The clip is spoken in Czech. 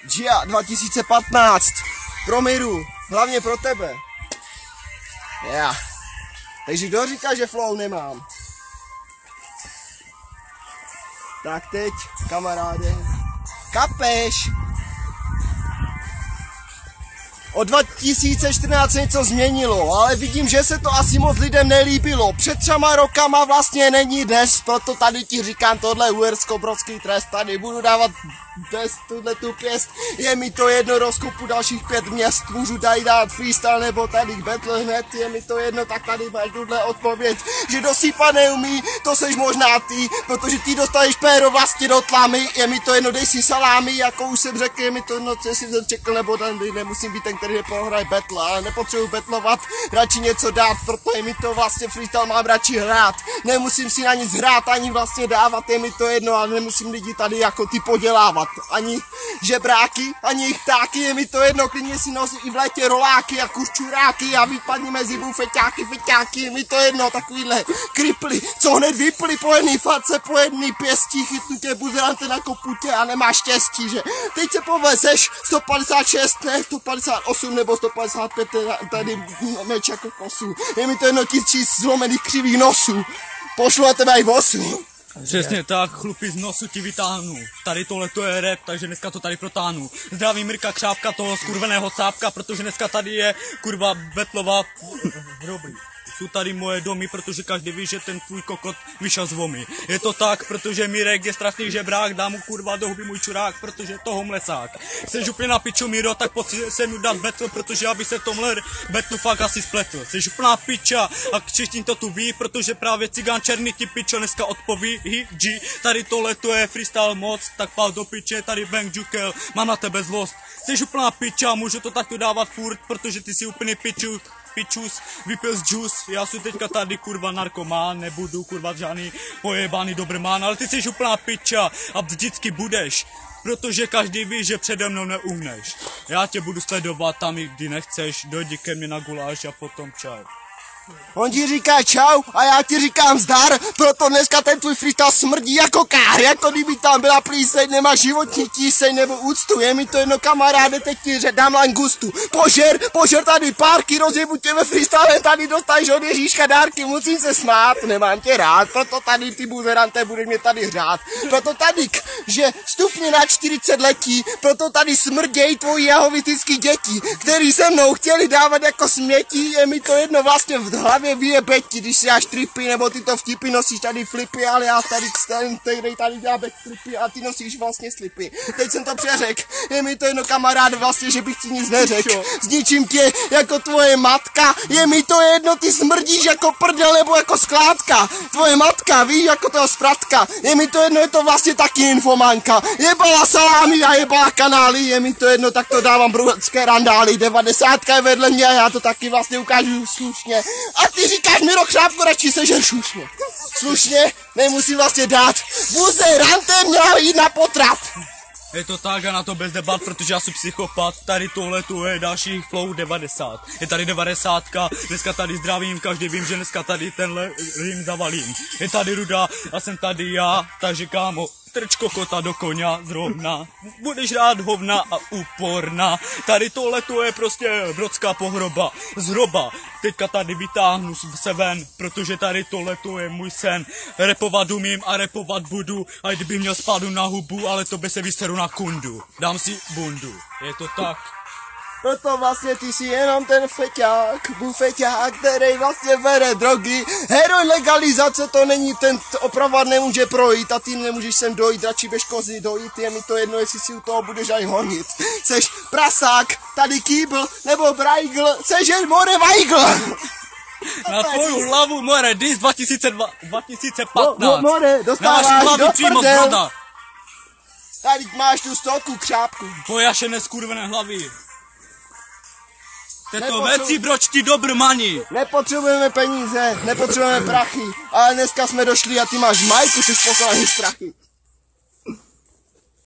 Gia 2015. Pro Miru. Hlavně pro tebe. Já. Takže kdo říká, že flow nemám? Tak teď, kamaráde. Kapeš? Od 2014 něco změnilo, ale vidím, že se to asi moc lidem nelíbilo. Před 3 rokama vlastně není dnes, proto tady ti říkám tohle uhersko-brodský trest. Tady budu dávat bez tu pěst. Je mi to jedno, rozkopu dalších 5 měst. Můžu tady dát freestyle nebo tady k battle hned. Je mi to jedno, tak tady máš tuhle odpověď. Že kdo sípa neumí, to seš možná ty, protože ty dostaneš péro vlastně do tlamy. Je mi to jedno, dej si salámy, jako už jsem řekl, je mi to jedno, co jsem čekl, nebo tady nemusím být ten, který prohraje battle, ale nepotřebuji battlovat, radši něco dát, proto je mi to vlastně freestyle mám radši hrát. Nemusím si na nic hrát, ani vlastně dávat, je mi to jedno, ale nemusím lidi tady jako ty podělávat. Ani žebráky, ani jejich ptáky, je mi to jedno, klidně si nosí i v létě roláky a kuščuráky a vypadni mezi bufeťáky, feťáky, je mi to jedno, takovýhle kriply, co hned vyply po jedný face, po jedný pěstí, chytnu tě buzerante na koputě a nemáš štěstí, že teď se povezeš 156, ne 158 nebo 155, tady meč jako kosu, je mi to jedno tisíc zlomených křivých nosů, pošlu na tebe i vosu. Přesně tak, chlupy z nosu ti vytáhnu. Tady tohle to je rap, takže dneska to tady protáhnu. Zdravím Mirka Křápka, toho skurveného cápka, protože dneska tady je kurva betlová hroby. Jsou tady moje domy, protože každý ví, že ten tvůj kokot vyšel z vomy. Je to tak, protože Mirek je strašný žebrák, dá mu kurva do huby můj čurák, protože je to homlesák. Chceš úplně na piču, Miro, tak pojď se mu dát battle, protože aby se v tomhle battlu fakt asi spletl. Chceš úplná piča a všichni to tu ví, protože právě cigán černý ti pičo dneska odpoví. G, tady tohle to je freestyle moc, tak pál do piče, tady bang jukel, mám na tebe zlost. Chceš úplná piča, můžu to takto dávat furt, protože ty si úplný pičus, vypil z juice, já jsem teďka tady kurva narkomán, nebudu kurva žádný pojebaný dobrmán, ale ty jsi úplná piča a vždycky budeš, protože každý ví, že přede mnou neumneš. Já tě budu sledovat tam, kdy nechceš, dojdi ke mně na guláš a potom čau. On ti říká čau a já ti říkám zdar, proto dneska ten tvůj freestyle smrdí jako kár, jako kdyby tam byla plíseň, nemá životní tíseň nebo úctu, je mi to jedno kamaráde, teď ti dám langustu. Požer tady párky, rozjebu tě ve freestyle, tady dostaneš od Ježíška dárky, musím se smát, nemám tě rád, proto tady ty buzerante budeš mě tady hřát, proto tady, že stupně na 40 letí, proto tady smrděj tvoji jahovitický děti, který se mnou chtěli dávat jako směti, je mi to jedno vlastně v hlavě vyjebe ti, když si dáš tripy, nebo ty to vtipy nosíš tady flipy, ale já tady který tady dělá backflipy a ty nosíš vlastně slipy. Teď jsem to přeřekl, je mi to jedno kamarád vlastně, že bych ti nic neřekl. Zničím tě jako tvoje matka, je mi to jedno, ty smrdíš jako prdel nebo jako skládka. Tvoje matka, víš, jako toho spratka, je mi to jedno, je to vlastně taky infomanka. Jebala salámy a jebala kanály, je mi to jedno, tak to dávám bruhatské randály. 90 je vedle mě a já to taky vlastně ukážu slušně. A ty říkáš, Miro Křápko, radši sežer slušně. Slušně, nemusím vlastně dát. Buzerante měl jít na potrat. Je to tak a na to bez debat, protože já jsem psychopat, tady tohle tu je další flow 90. Je tady 90, dneska tady zdravím, každý vím, že dneska tady tenhle rým zavalím. Je tady Ruda a jsem tady já, takže kámo, strčko kota do koně zrovna. Budeš rád hovna a úporná. Tady tohle to je prostě brodská pohroba, zhroba. Teďka tady vytáhnu se ven, protože tady tohle to je můj sen. Repovat umím a repovat budu, a kdyby měl spádu na hubu, ale to by se vyseru na kundu. Dám si bundu, je to tak. Proto vlastně ty jsi jenom ten feťák, bufeťák, který vlastně bere drogy. Heroin legalizace to není, ten opravovat nemůže projít a ty nemůžeš sem dojít, radši běž kozy dojít, je mi to jedno, jestli si u toho budeš aj honit. Seš prasák, tady kýbl, nebo brajgl, seš jen more vajgl. Na tvoju hlavu more, dis 2015. No, more, dostáváš do prdel. Tady máš tu stolku Křápku. Pojašené skurvené hlavy. Této věci bročti dobrmani. Nepotřebujeme peníze, nepotřebujeme prachy, ale dneska jsme došli a ty máš majku, jsi poslaný strachy.